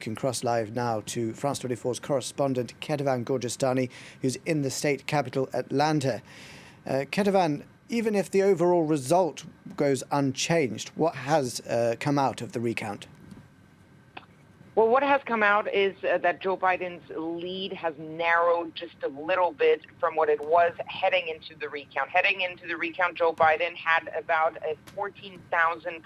Can cross live now to France 24's correspondent Ketevan Gorjestani, who's in the state capital, Atlanta. Ketevan, even if the overall result goes unchanged, what has come out of the recount? Well, what has come out is that Joe Biden's lead has narrowed just a little bit from what it was heading into the recount. Heading into the recount, Joe Biden had about a 14,000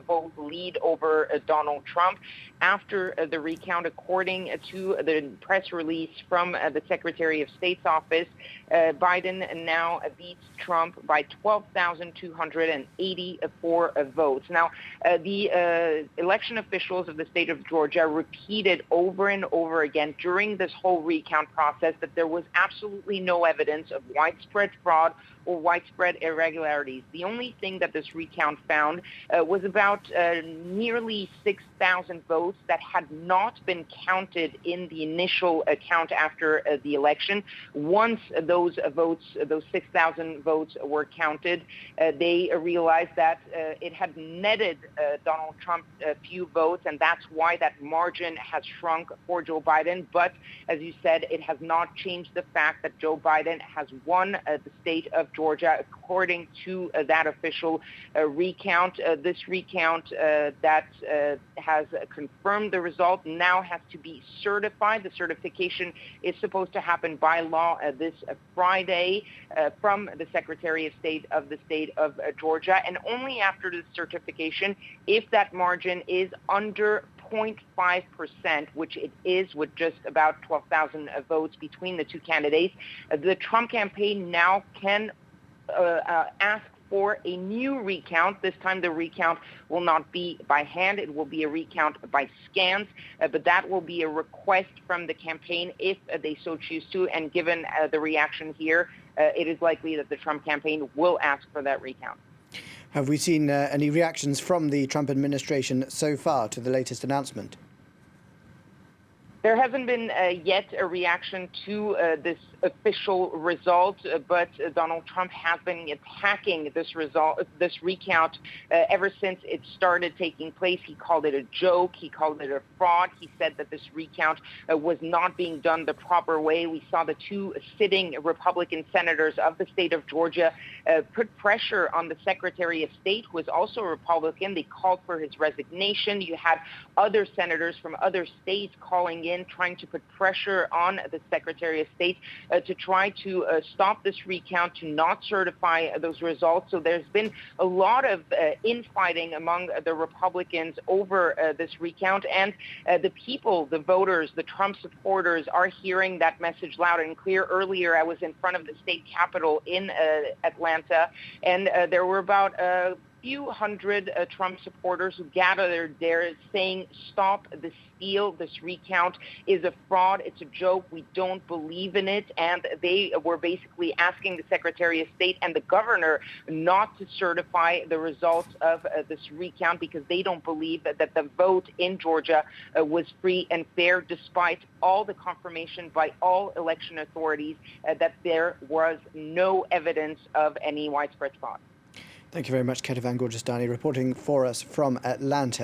vote lead over Donald Trump. After the recount, according to the press release from the Secretary of State's office, Biden now beats Trump by 12,284 votes. Now, the election officials of the state of Georgia repeated over and over again during this whole recount process that there was absolutely no evidence of widespread fraud or widespread irregularities. The only thing that this recount found was about nearly 6,000 votes that had not been counted in the initial count after the election. Once those votes, those 6,000 votes were counted, they realized that it had netted Donald Trump a few votes, and that's why that margin has shrunk for Joe Biden. But as you said, it has not changed the fact that Joe Biden has won the state of Georgia according to that official recount. This recount that has confirmed the result now has to be certified. The certification is supposed to happen by law this Friday from the Secretary of State of the state of Georgia, and only after the certification, if that margin is under 0.5%, which it is with just about 12,000 votes between the two candidates, the Trump campaign now can ask for a new recount. This time the recount will not be by hand, it will be a recount by scans, but that will be a request from the campaign if they so choose to, and given the reaction here, it is likely that the Trump campaign will ask for that recount. Have we seen any reactions from the Trump administration so far to the latest announcement? There hasn't been yet a reaction to this official result, but Donald Trump has been attacking this recount ever since it started taking place. He called it a joke. He called it a fraud. He said that this recount was not being done the proper way. We saw the two sitting Republican senators of the state of Georgia put pressure on the Secretary of State, who is also a Republican. They called for his resignation. You had other senators from other states calling in, trying to put pressure on the Secretary of State to try to stop this recount, to not certify those results. So there's been a lot of infighting among the Republicans over this recount, and the people, the voters, the Trump supporters are hearing that message loud and clear. Earlier, I was in front of the state capitol in Atlanta, and there were about few hundred Trump supporters who gathered there saying, "Stop the steal. This recount is a fraud. It's a joke. We don't believe in it." And they were basically asking the Secretary of State and the governor not to certify the results of this recount because they don't believe that the vote in Georgia was free and fair, despite all the confirmation by all election authorities that there was no evidence of any widespread fraud. Thank you very much, Ketevan Gorjestani, reporting for us from Atlanta.